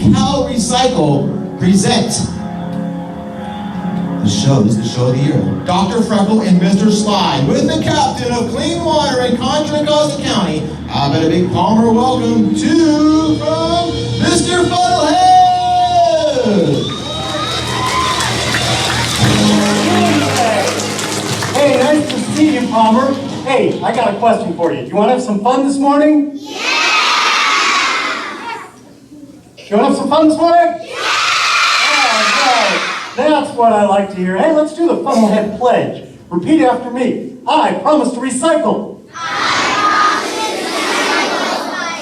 and Cal Recycle present the show. This is the show of the year. Dr. Freckle and Mr. Slyde with the captain of clean water in Contra Costa County. How about a big Palmer welcome to from Mr. Funnelhead. Hey, nice to see you, Palmer. Hey, I got a question for you. Do you want to have some fun this morning? Yeah! You want to have some fun this morning? Yeah! All right. That's what I like to hear. Hey, let's do the Funnelhead pledge. Repeat after me. I promise to recycle.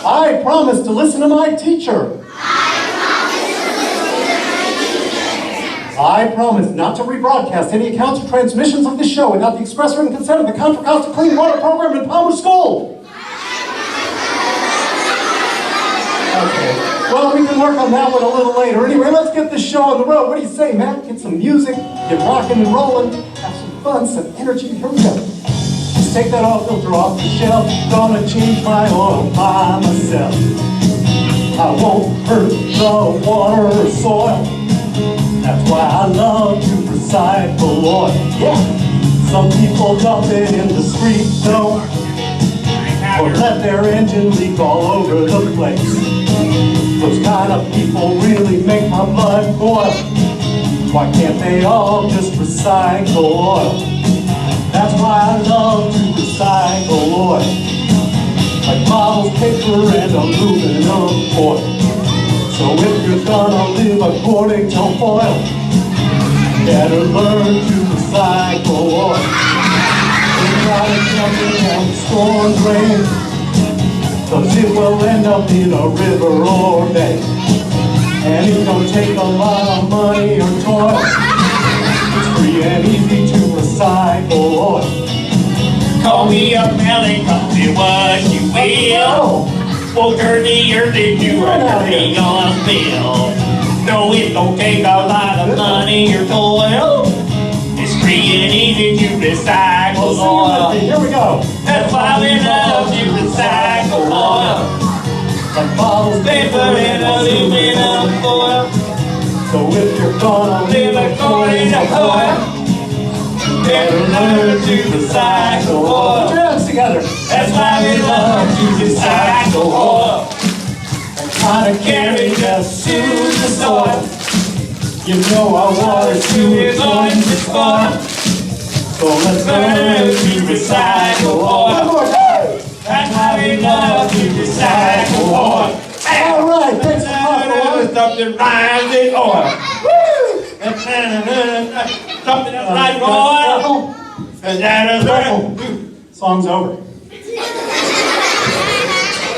I promise to listen to my teacher. I promise not to rebroadcast any accounts or transmissions of this show without the express written consent of the Contra Costa Clean Water Program in Palmer School. Okay, well, we can work on that one a little later. Anyway, let's get this show on the road. What do you say, Matt? Get some music, get rocking and rolling, have some fun, some energy. Here we go. Just take that oil filter off the shelf. Gonna change my oil by myself. I won't hurt the water or soil. That's why I love to recycle oil. Yeah, some people dump it in the street, though, or let their engine leak all over the place. Those kind of people really make my blood boil. Why can't they all just recycle oil? That's why I love to recycle oil. Like bottles, paper, and aluminum foil. So if you're gonna live according to oil, better learn to recycle oil. Don't try to jump in down the storm drain, 'cause it will end up in a river or bay. And it don't take a lot of money or toil. It's free and easy to recycle oil. Call me a belly, call me what you will. Well, dirty than you are dirty on a bill. No, it don't take a lot of money or toil. It's free and easy to recycle oil. Here we go. That's why we love to recycle oil. Like bottles, Paper and aluminum foil. So if you're gonna Live according to oil, better learn to recycle oil. put your hands together. That's why we love to recycle oil. Try to carry us to the soil. You know our water too is going to spoil. So let's learn to recycle oil. That's why we love to recycle oil. All right, thanks for talking. Stuff that rhymes with oil. Woo! Something that's like oil. And that is right. Song's over.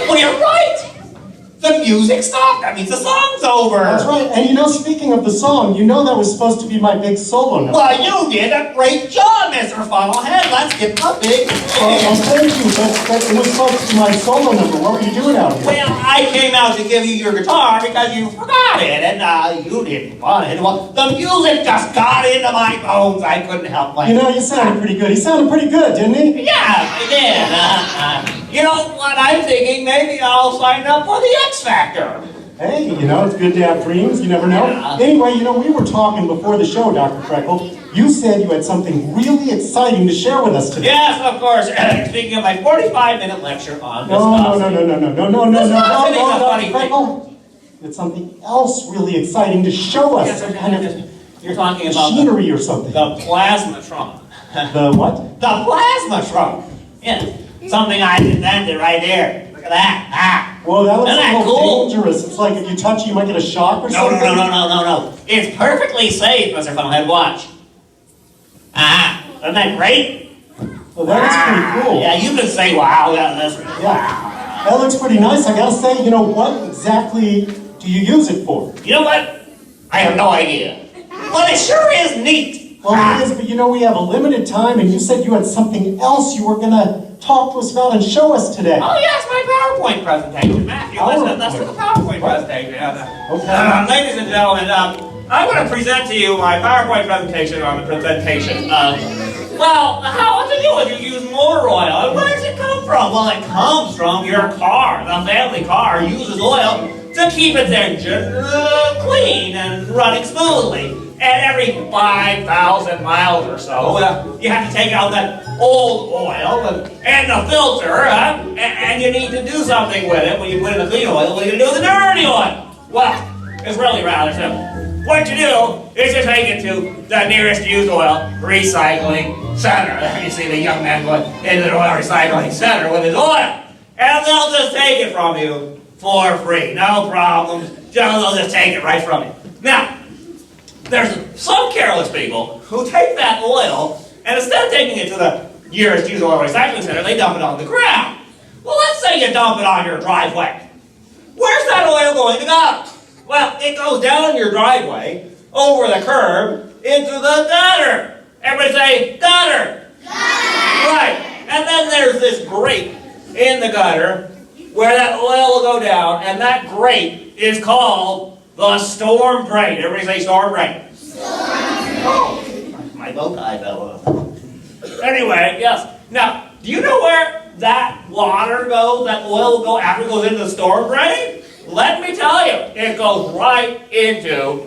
Well, you're right. The music stopped. That means the song's over. That's right. And you know, speaking of the song, you know that was supposed to be my big solo number. Well, you did a great job, Mr. Funnelhead. Let's get the big Well, thank you, but it was supposed to be my solo number. What were you doing out here? Well, I came out to give you your guitar because you forgot it, and you didn't want it. Well, the music just got into my bones. I couldn't help myself. You know, you sounded pretty good. He sounded pretty good, didn't he? Yeah, I did. You know what I'm thinking? Maybe I'll sign up for the X Factor. Hey, you know, it's good to have dreams. You never know. Yeah. Anyway, you know, we were talking before the show, Dr. Freckle. You said you had something really exciting to share with us today. Yes, of course. Speaking of my 45-minute lecture on No, funny Freckle. It's something else really exciting to show us. Yes, Some kind of you're talking about machinery or something. the plasmatron. The what? The plasmatron. Yes. Something I invented right there. Look at that. Ah. Well, that looks Isn't a that little cool? dangerous. It's like if you touch it, you might get a shock or something. No. It's perfectly safe, Mr. Funnelhead. Watch. Ah. Isn't that great? Well, that looks pretty cool. Yeah, you can say wow. That's Yeah. That looks pretty nice. I gotta say, you know, what exactly do you use it for? You know what? I have no idea. But it sure is neat. Well, it is, but you know, we have a limited time, and you said you had something else you were gonna talk to us about and show us today. Oh, yes, my PowerPoint presentation, Matthew. Let's do the PowerPoint presentation. Okay. Ladies and gentlemen, I'm going to present to you my PowerPoint presentation on the presentation. Well, how to do it? You use motor oil. Where does it come from? Well, it comes from your car. The family car uses oil to keep its engine clean and running smoothly. And every 5,000 miles or so, you have to take out that old oil and the filter, and you need to do something with it when you put in the clean oil. What are you going to do with the dirty oil? Well, it's really rather simple. What you do is you take it to the nearest used oil recycling center. You see the young man going into the oil recycling center with his oil. And they'll just take it from you for free. No problems. They'll just take it right from you. Now, there's some careless people who take that oil, and instead of taking it to the nearest used oil recycling center, they dump it on the ground. Well, let's say you dump it on your driveway. Where's that oil going to go? Well, it goes down your driveway, over the curb, into the gutter. Everybody say, gutter. Gutter. Right. And then there's this grate in the gutter where that oil will go down, and that grate is called the storm drain. Everybody say storm drain. Oh, my bow tie fell off. Anyway, yes. Now, do you know where that water goes, that oil will go after it goes into the storm drain? Let me tell you, it goes right into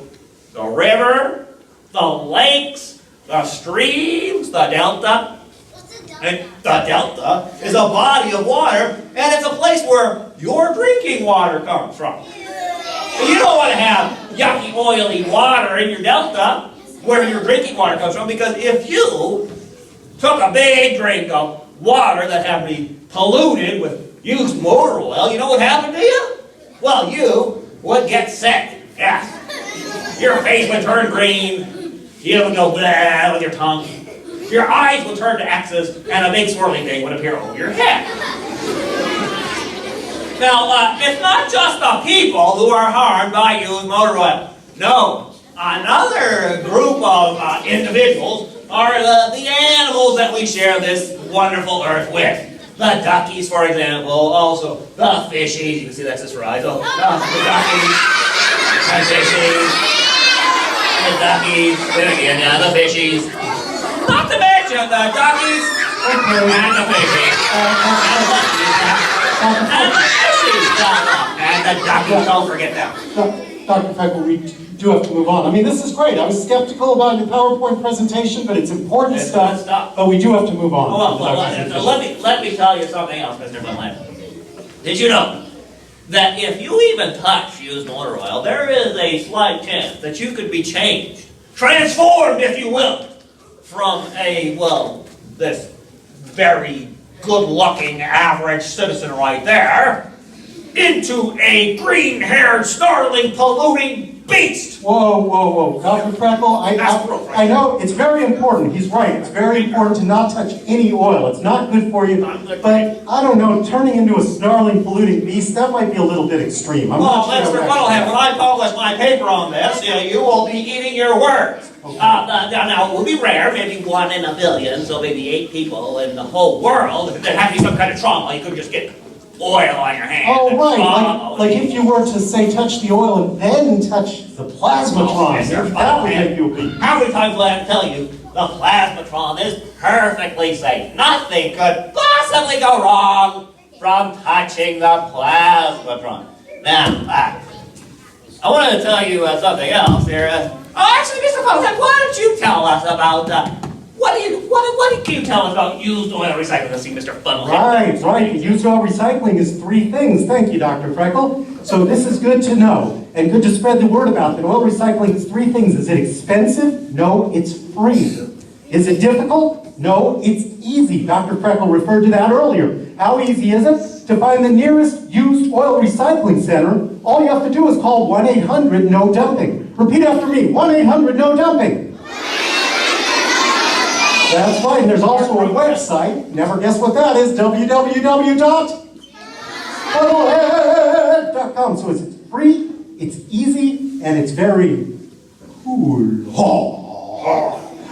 the river, the lakes, the streams, the delta. And the delta is a body of water, and it's a place where your drinking water comes from. You don't want to have yucky, oily water in your delta where your drinking water comes from, because if you took a big drink of water that had been polluted with used motor oil, you know what happened to you? Well, you would get sick. Yes. Your face would turn green. You would go blah with your tongue. Your eyes would turn to X's, and a big swirly thing would appear over your head. Now, it's not just the people who are harmed by used motor oil. No, another group of individuals are the animals that we share this wonderful earth with. The duckies, for example, also the fishies. You can see that's this rise. Oh, the duckies, the fishies, and again, the fishies. Not to mention the duckies and the fishies. And the duckies, don't forget them. Dr. Freckle, we do have to move on. I mean, this is great. I was skeptical about your PowerPoint presentation, but it's important stuff. But we do have to move on. Let me tell you something else, Mr. Funnelhead. Did you know that if you even touch used motor oil, there is a slight chance that you could be changed, transformed, if you will, from this very good-looking average citizen right there, into a green-haired, snarling, polluting beast. Whoa. Dr. Freckle, I know it's very important. He's right. It's very important to not touch any oil. It's not good for you. But, I don't know, turning into a snarling, polluting beast, that might be a little bit extreme. Well, Mr. Funnelhead, when I publish my paper on this, you will be eating your words. Okay. Now, it will be rare, maybe 1 in a billion, so maybe 8 people in the whole world that have some kind of trauma. You could just get oil on your hands. Oh, right. Like if you were to, say, touch the oil and then touch the plasmatron. That would make you a beast. How many times will I have to tell you the plasmatron is perfectly safe? Nothing could possibly go wrong from touching the plasmatron. Now, I wanted to tell you something else here. Actually, Mr. Funnelhead, why don't you tell us about what did you tell us about used oil recycling? Let's see, Mr. Funnelhead. Right. Used oil recycling is 3 things. Thank you, Dr. Freckle. So this is good to know and good to spread the word about that oil recycling is 3 things. Is it expensive? No, it's free. Is it difficult? No, it's easy. Dr. Freckle referred to that earlier. How easy is it? To find the nearest used oil recycling center, all you have to do is call 1-800-NO-DUMPING. Repeat after me, 1-800-NO-DUMPING. That's right, and there's also a website, never guess what that is, www.funnelhead.com. So it's free, it's easy, and it's very cool.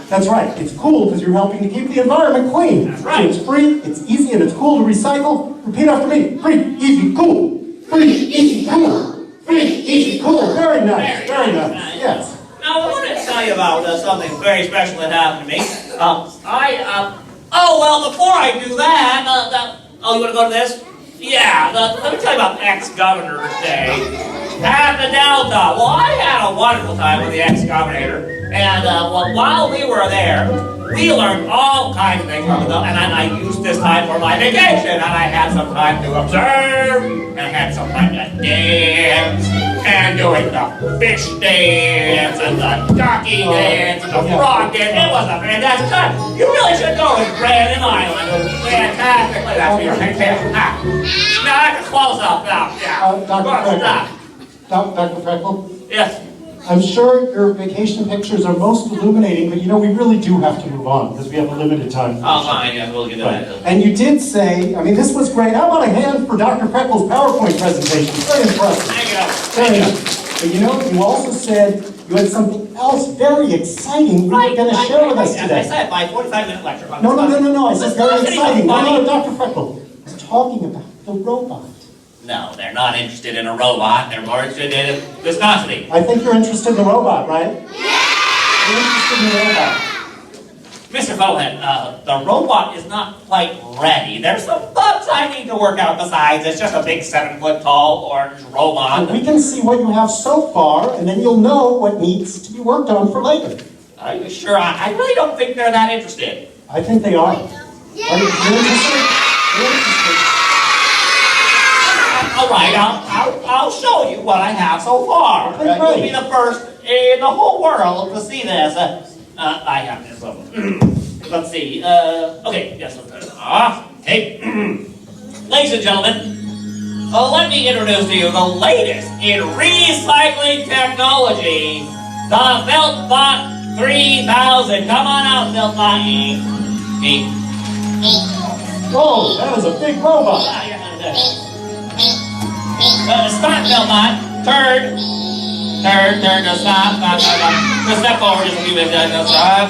That's right, it's cool because you're helping to keep the environment clean. That's right. So it's free, it's easy, and it's cool to recycle. Repeat after me, free, easy, cool. Free, easy, cool. Free, easy, cool. Very nice, very nice, yes. Now, I want to tell you about something very special that happened to me. Before I do that, you want to go to this? Yeah, let me tell you about ex-Governor's Day. At the Delta. Well, I had a wonderful time with the excavator, and while we were there, we learned all kinds of things from them, and I used this time for my vacation, and I had some time to observe, and I had some time to dance, and doing the fish dance, and the ducky dance, and the frog dance. It was a fantastic time. You really should go to Brandon Island. It was fantastic. That's your Now I can close up now. Yeah. Dr. Freckle? Yes. I'm sure your vacation pictures are most illuminating, but you know, we really do have to move on because we have a limited time. Oh, fine, yeah, we'll get to that. And you did say, I mean, this was great. How about a hand for Dr. Freckle's PowerPoint presentation? Very impressive. Thank you. Very nice. But you know, you also said you had something else very exciting you were going to share with us today. As I said, my 45-minute lecture. No. I said very exciting. No, Dr. Freckle. I was talking about the robot. No, they're not interested in a robot. They're more interested in viscosity. I think you're interested in the robot, right? Yeah! You're interested in the robot. Mr. Felton, the robot is not quite ready. There's some bugs I need to work out besides. It's just a big 7-foot-tall orange robot. And we can see what you have so far, and then you'll know what needs to be worked on for later. Are you sure? I really don't think they're that interested. I think they are. Are you interested? You're interested. All right, I'll show you what I have so far. Okay, You'll be the first in the whole world to see this. I have this. Let's see. Okay, yes. Okay. Ladies and gentlemen, let me introduce to you the latest in recycling technology, the Feltbot 3000. Come on out, Feltbot. Whoa, that is a big robot. Stop, Feltbot. Turn to stop. To step forward just a few minutes. Stop.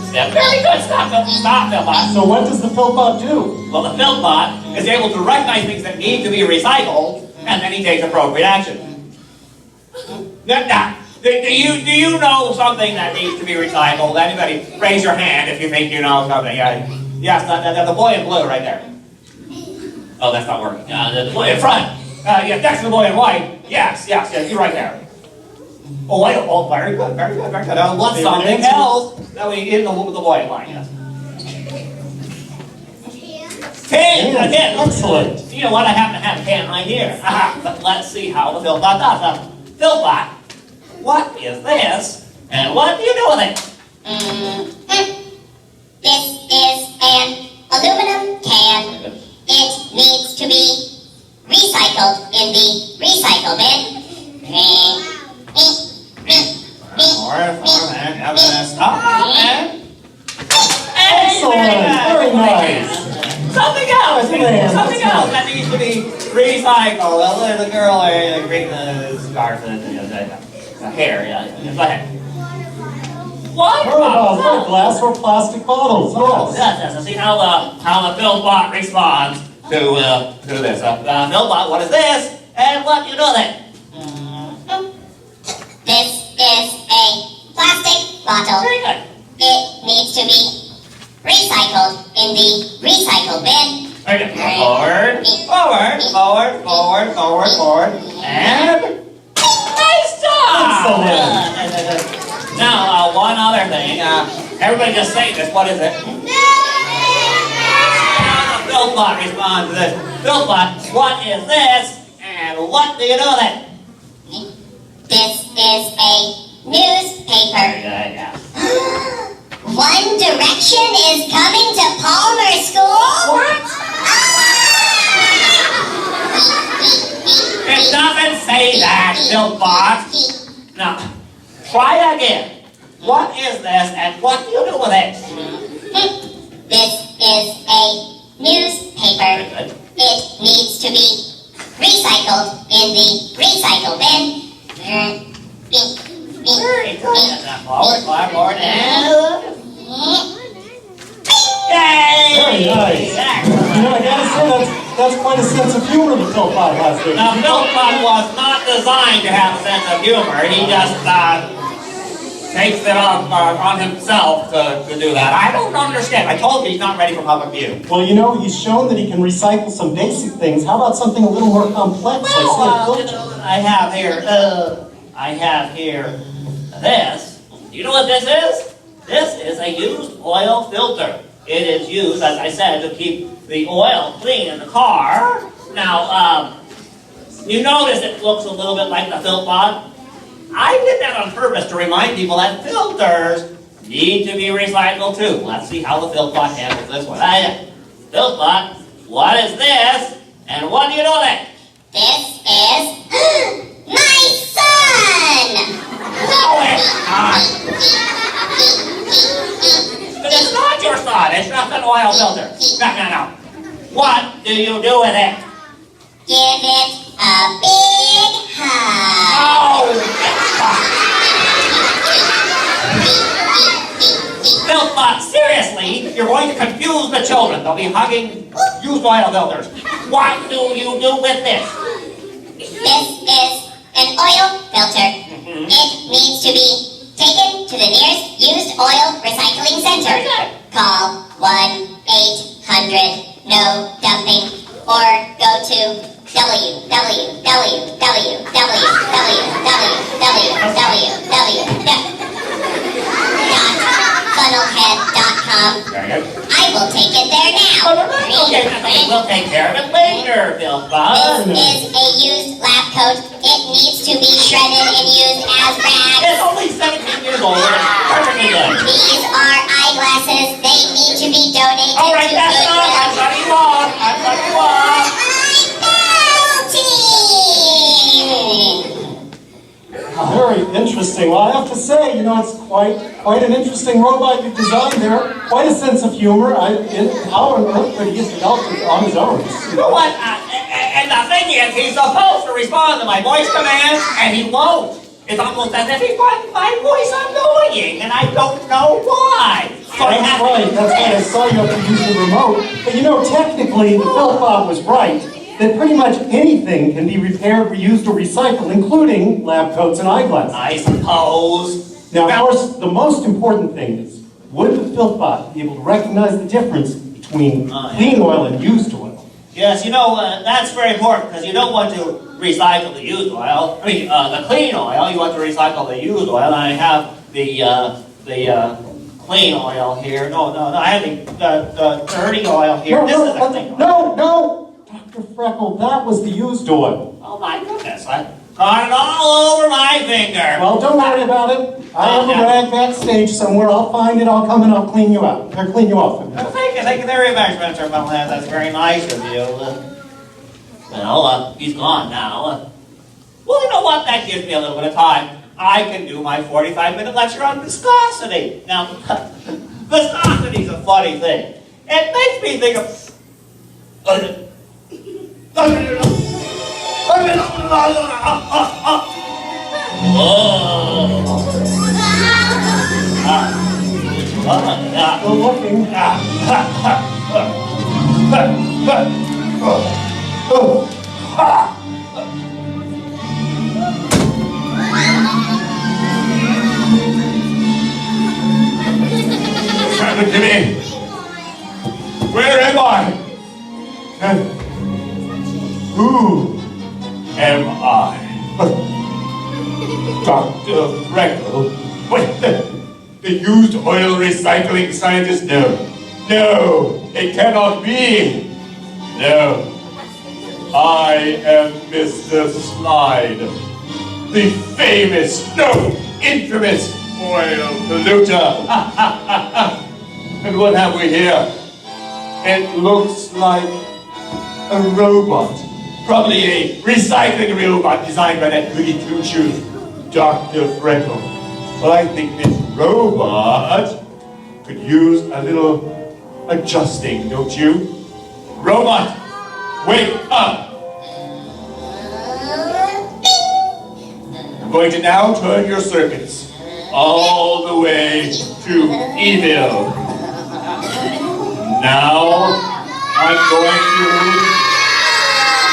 Step. Very good. Stop, Feltbot. So what does the Feltbot do? Well, the Feltbot is able to recognize things that need to be recycled, and then he takes appropriate action. Now, do you know something that needs to be recycled? Anybody, raise your hand if you think you know something. Yes, the boy in blue right there. Oh, that's not working. The boy in front. Yes, next to the boy in white. Yes, you're right there. Oh, very good. What's something else that we get in the boy in white? Yes. 10 again. Excellent. You know what? I happen to have a can right here. But let's see how the Feltbot does. Feltbot, what is this? And what do you do with it? This is an aluminum can. It needs to be recycled in the recycle bin. Excellent. Very nice. Something else that needs to be recycled. A little girl wearing the scarf and the hair. Yeah. Go ahead. What? Like glass or plastic bottles. Yes. See how the Feltbot responds to this. Feltbot, what is this? And what do you do with it? This is a plastic bottle. Very good. It needs to be recycled in the recycle bin. Very good. Forward. And nice job! Excellent. Now, one other thing. Everybody just say this. What is it? How the Feltbot responds to this. Feltbot, what is this? And what do you do with it? This is a newspaper. Very good, yeah. One Direction is coming to Palmer School? What? It doesn't say that, Feltbot. Now, try again. What is this and what do you do with it? This is a newspaper. It needs to be recycled in the recycle bin. Very good. Now, forward, and... Yay! Very nice. You know, I gotta say, that's quite a sense of humor the Feltbot has there. Now, Feltbot was not designed to have a sense of humor. He just, takes it on himself to do that. I don't understand. I told you he's not ready for public view. Well, you know, he's shown that he can recycle some basic things. How about something a little more complex? Well, I have here this. You know what this is? This is a used oil filter. It is used, as I said, to keep the oil clean in the car. Now, you notice it looks a little bit like the filter pot. I did that on purpose to remind people that filters need to be recycled too. Let's see how the filter pot handles this one. Filter pot, what is this? And what do you know that? This is my son! No, it's not. It's not your son. It's not an oil filter. No. What do you do with it? Give it a big hug. Oh! Filter, seriously, you're going to confuse the children. They'll be hugging used oil filters. What do you do with this? This is an oil filter. It needs to be taken to the nearest used oil recycling center. Call 1-800-NO-DUMPING or go to www.funnelhead.com. I will take it there now. We'll take care of it later, Filton. This is a used lab coat. It needs to be shredded and used as rags. It's only 17 years old. It's perfectly good. These are eyeglasses. They need to be donated All right, to that's enough. I'm letting you off. Very interesting. Well, I have to say, you know, it's quite an interesting robot you've designed there. Quite a sense of humor. How on earth could he have developed it on his own? You know what? And the thing is, he's supposed to respond to my voice commands, and he won't. It's almost as if he finds my voice annoying, and I don't know why. So That's right. That's right. I saw you have to use the remote. But you know, technically, the Philpot was right. That pretty much anything can be repaired, reused, or recycled, including lab coats and eyeglasses. I suppose. Now, of course, the most important thing is, would the Philpot be able to recognize the difference between clean oil and used oil? Yes, you know, that's very important, because you don't want to recycle the used oil. I mean, the clean oil, you want to recycle the used oil. I have the clean oil here. No, I have the dirty oil here. This is the clean oil. No! Dr. Freckle, that was the used oil. Oh my goodness, I got it all over my finger. Well, don't worry about it. I have a rag backstage somewhere. I'll find it, I'll come and I'll clean you out. Or clean you off. Thank you very much, Mr. Funnelhead. That's very nice of you. He's gone now. Well, you know what? That gives me a little bit of time. I can do my 45-minute lecture on viscosity. Now, viscosity is a funny thing. It makes me think of... Still looking. What's happened to me? Where am I? Who am I? Dr. Freckle? What? The used oil recycling scientist? No, it cannot be. No, I am Mr. Slyde, the famous, infamous oil polluter. And what have we here? It looks like a robot. Probably a recycling robot designed by that goody two-shoes, Dr. Freckle. Well, I think this robot could use a little adjusting, don't you? Robot, wake up! I'm going to now turn your circuits all the way to evil. Now, I'm going to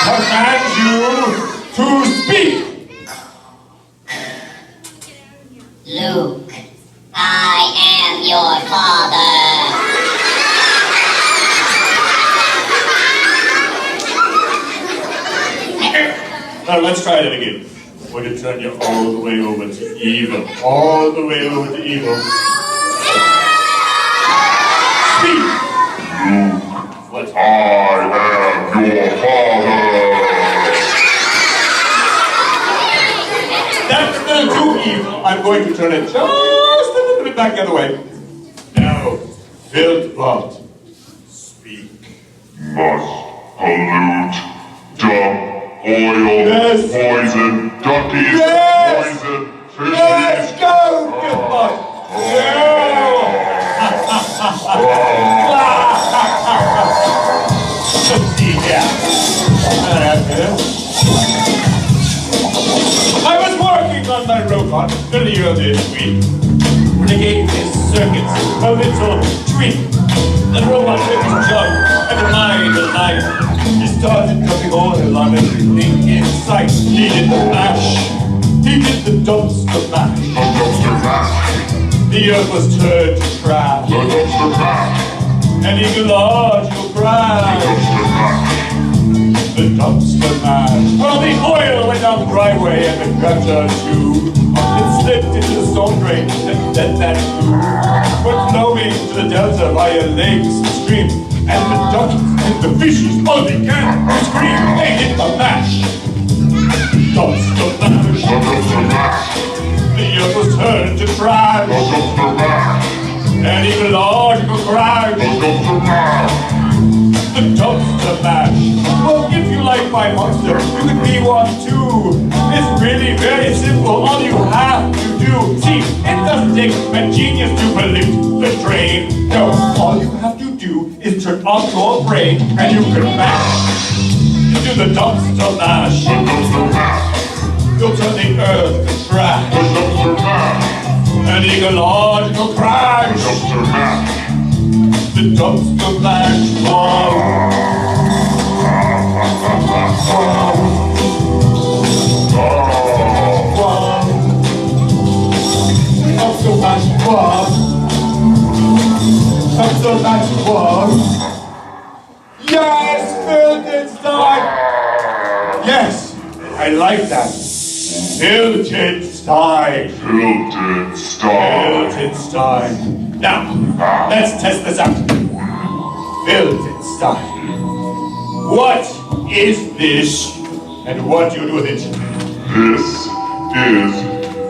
command you to speak. Luke, I am your father. Now let's try that again. I'm going to turn you all the way over to evil. All the way over to evil. Speak! What? I am your father. That's still too evil. I'm going to turn it just a little bit back the other way. Now, Felton, speak. Must pollute, dump, oil, Yes. poison, duckies, Yes. poison, fishies. Let's go! Good boy. Let's see here. I was working on my robot earlier this week when I gave his circuits a little tweak. The robot took his jug and reminded the light. He started dumping oil on everything in sight. He did the mash. He did the dumpster mash. The dumpster mash. The earth was turned to trash. The dumpster mash. An ecological The crash. dumpster mash. The dumpster mash. Well, the oil went down the driveway and the gutter too. It slipped into the storm drain and then that flew. Went flowing to the delta via lakes and streams. And the ducks and the fishes all began to scream. They hit the mash. Dumpster mash. The dumpster mash. The earth was turned to trash. The dumpster mash. An ecological crash. The dumpster mash. The dumpster mash. Well, if you like my monster, you could be one too. It's really very simple. All you have to do. See, it doesn't take a genius to pollute the drain. No, all you have to do is turn off your brain and you can mash into the dumpster mash. The dumpster mash. You'll turn the earth to trash. The dumpster mash. An ecological The crash. dumpster mash. The dumpster mash. Dumpster mash. Dumpster mash. Yes, Felton style. Yes, I like that. Felton style. Felton style. Felton style. Now, let's test this out. Felton style. What is this, and what do you do with it? This is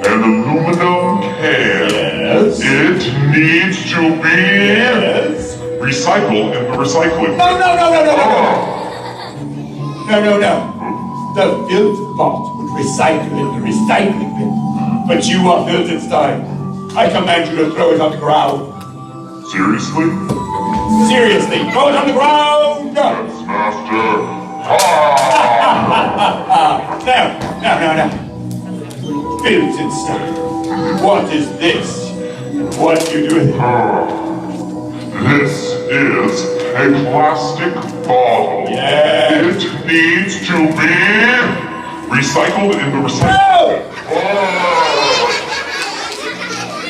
an aluminum can. Yes. It needs to be Yes. recycled in the recycling. No. The Felton bot would recycle in the recycling bin. But you are Felton style. I command you to throw it on the ground. Seriously? Seriously, throw it on the ground! Yes, master. No. Felton style. What is this? And what do you do with it? This is a plastic bottle. Yes. It needs to be recycled in the recycling. No!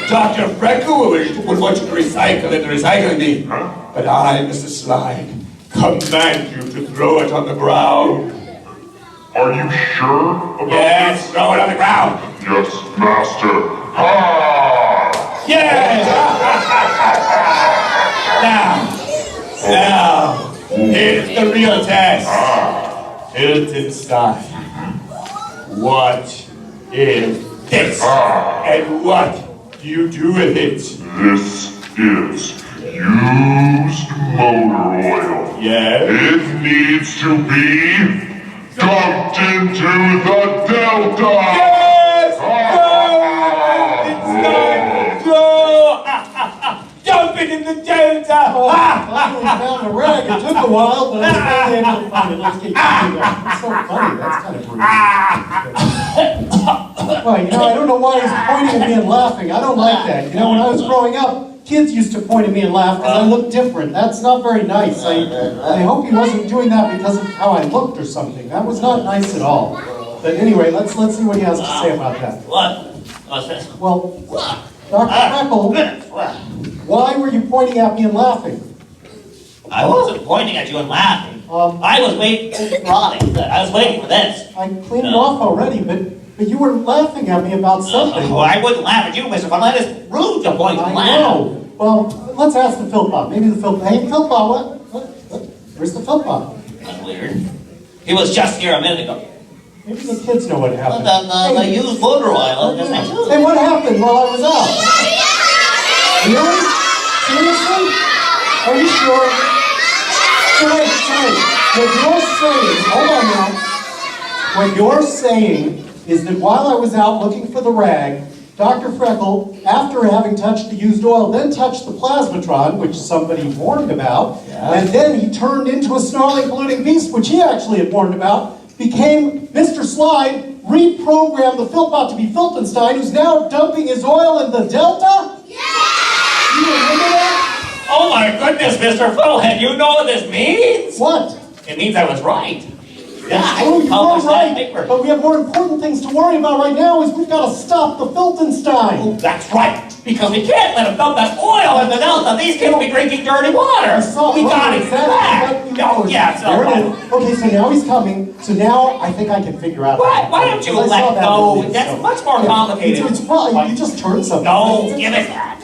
Dr. Freckle would want you to recycle in the recycling bin. Huh? But I, Mr. Slyde, command you to throw it on the ground. Are you sure about Yes, this? throw it on the ground. Yes, master. Ha! Yes! Now, here's the real test. Felton style. What is this? And what do you do with it? This is used motor oil. Yes? It needs to be dumped into the delta. Yes! Go! Dump it in the delta! Oh, I found a rag. It took a while, but I was finally able to find it. Let's keep going. It's so funny. That's kind of rude. Well, I don't know why he's pointing at me and laughing. I don't like that. When I was growing up, kids used to point at me and laugh because I looked different. That's not very nice. I hope he wasn't doing that because of how I looked or something. That was not nice at all. But anyway, let's see what he has to say about that. What? What's this? Well, Dr. Freckle, why were you pointing at me and laughing? I wasn't pointing at you and laughing. I was waiting for I was waiting for this. I cleaned it off already, but you were laughing at me about something. I wouldn't laugh at you, Mr. Funnelhead. It's rude to point and I laugh. know. Well, let's ask the Philpot. Maybe the Philpot. Hey, Philpot, what? Where's the Philpot? That's weird. He was just here a minute ago. Maybe the kids know what happened. The used motor oil. Hey, what happened while I was out? Really? Seriously? Are you sure? So wait. What you're saying, hold on now. What you're saying is that while I was out looking for the rag, Dr. Freckle, after having touched the used oil, then touched the plasmatron, which somebody warned about, and then he turned into a snarling, polluting beast, which he actually had warned about, became Mr. Slyde, reprogrammed the Philpot to be Feltonstein, who's now dumping his oil in the Delta? Yeah! You remember that? Oh my goodness, Mr. Funnelhead, you know what this means? What? It means I was right. Yeah, Oh, you published were that right, paper. but we have more important things to worry about right now is we've got to stop the Feltonstein. Oh, that's right, because we can't let them dump that oil in the Delta. These kids will be drinking dirty water. We got it back. Oh, yeah, so... Okay, so now he's coming. So now I think I can figure out... Why don't you let go? That's much more complicated. It's probably, you just turned something. No, give it that.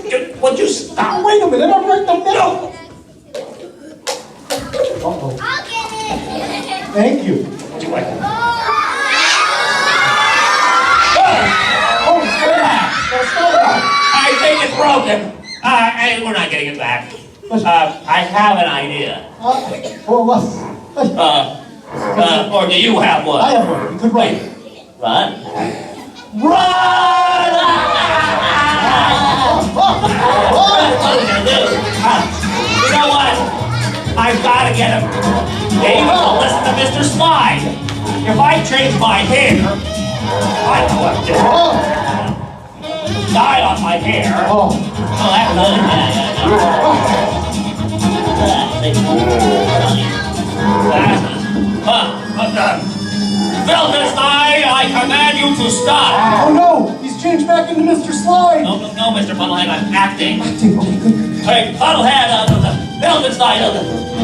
Would you stop? Wait a minute, I'm right in the middle. Uh-oh. I'll get it. Thank you. Would you like it? Oh, I think it's broken. We're not getting it back. I have an idea. Well, what? Or do you have one? I have one. You could write. Run. Run! What are we gonna do? You know what? I've got to get him. Maybe to listen to Mr. Slyde. If I change my hair, I know what to do. Dye on my hair. Oh. That's good. Feltonstein, I command you to stop. Oh no! He's changed back into Mr. Slyde! No, Mr. Funnelhead, I'm acting. Okay, good. Hey, Funnelhead, Feltonstein,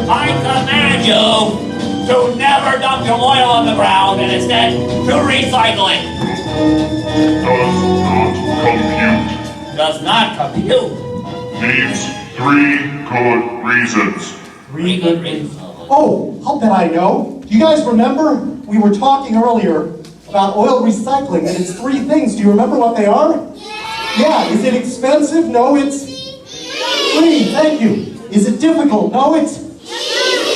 I command you to never dump your oil on the ground and instead to recycle it. Does not compute. Does not compute. Needs 3 good reasons. Three good reasons. Oh, I'll bet I know. Do you guys remember? We were talking earlier about oil recycling, and it's 3 things. Do you remember what they are? Yeah. Is it expensive? No, it's free. Thank you. Is it difficult? No, it's...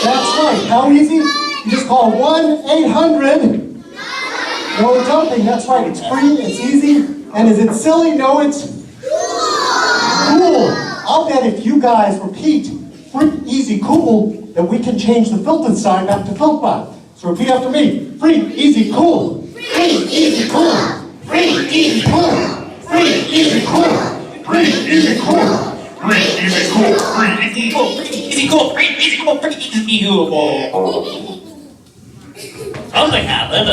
That's right. How easy? You just call 1-800... No dumping. That's right. It's free. It's easy. And is it silly? No, it's... Cool. I'll bet if you guys repeat free, easy, cool, that we can change the Feltonstein back to Philpot. So repeat after me. Free, easy, cool. Free, easy, cool. Free, easy, cool. Free, easy, cool. Free, easy, cool. Free, easy, cool. Free, easy, cool. Easy, cool, easy, cool, easy, cool. Something happened.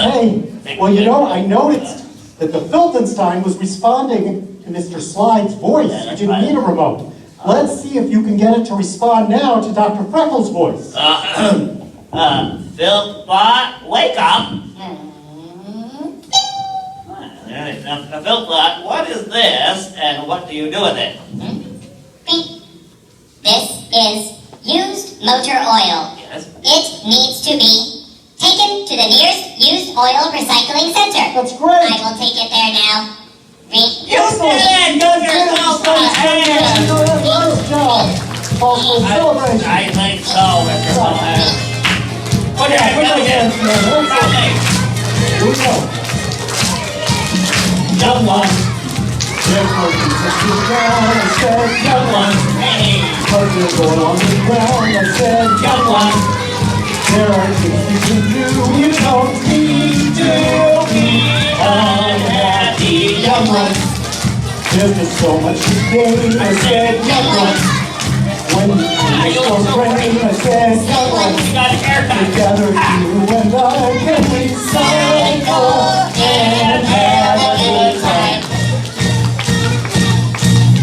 Hey, well, you know, I noticed that the Feltonstein was responding to Mr. Slyde's voice. You didn't need a remote. Let's see if you can get it to respond now to Dr. Freckle's voice. Philpot, wake up. Now, Philpot, what is this, and what do you do with it? This is used motor oil. Yes. It needs to be taken to the nearest used oil recycling center. That's great. I will take it there now. You did it! Give yourself a hand! Nice job. Also, celebration. I think so, Mr. Funnelhead. Put your hand Here we go. Young one. There's working to the ground. I said, Young one. Hey. Partner going on the ground. I said, Young one. there are things you can do. You don't need to be Unhappy young one. There's just so much to gain. I said, young one. When you so rain, I said, young one. You got a haircut. Together, you and I can recycle and have a good time.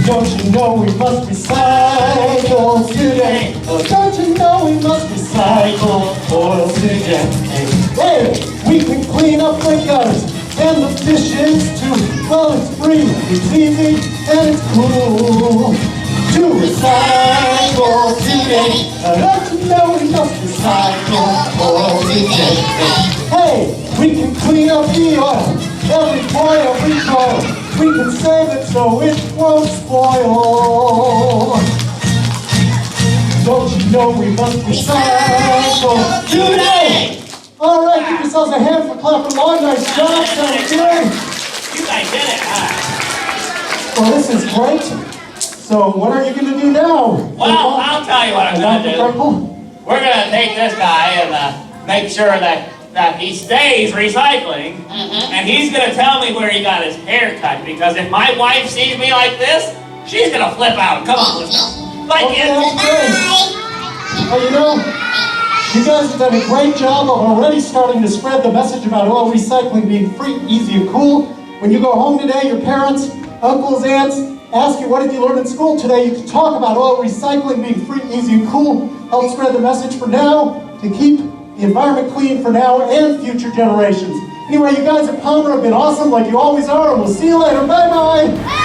Don't you know we must recycle today? Oh, don't you know we must recycle oil today? Hey, we can clean up the gutters and the dishes too. Well, it's free, it's easy, and it's cool to recycle today. Don't you know we must recycle oil today? Hey, we can clean up the oil, every boy, every coil. We can save it so it won't spoil. Don't you know we must recycle today? All right, give yourselves a hand for clapping along. Nice job, sounds good. You guys did it, huh? Well, this is great. So what are you going to do now? Well, I'll tell you what I'm going to do. Freckle? We're going to take this guy and make sure that he stays recycling. And he's going to tell me where he got his hair cut. Because if my wife sees me like this, she's going to flip out. Come on, let's go. Bye, Okay, kids. that's great. Well, you know, you guys have done a great job of already starting to spread the message about oil recycling being free, easy, and cool. When you go home today, your parents, uncles, aunts, ask you, what did you learn in school today? You can talk about oil recycling being free, easy, and cool. Help spread the message for now to keep the environment clean for now and future generations. Anyway, you guys at Palmer have been awesome like you always are, and we'll see you later. Bye-bye.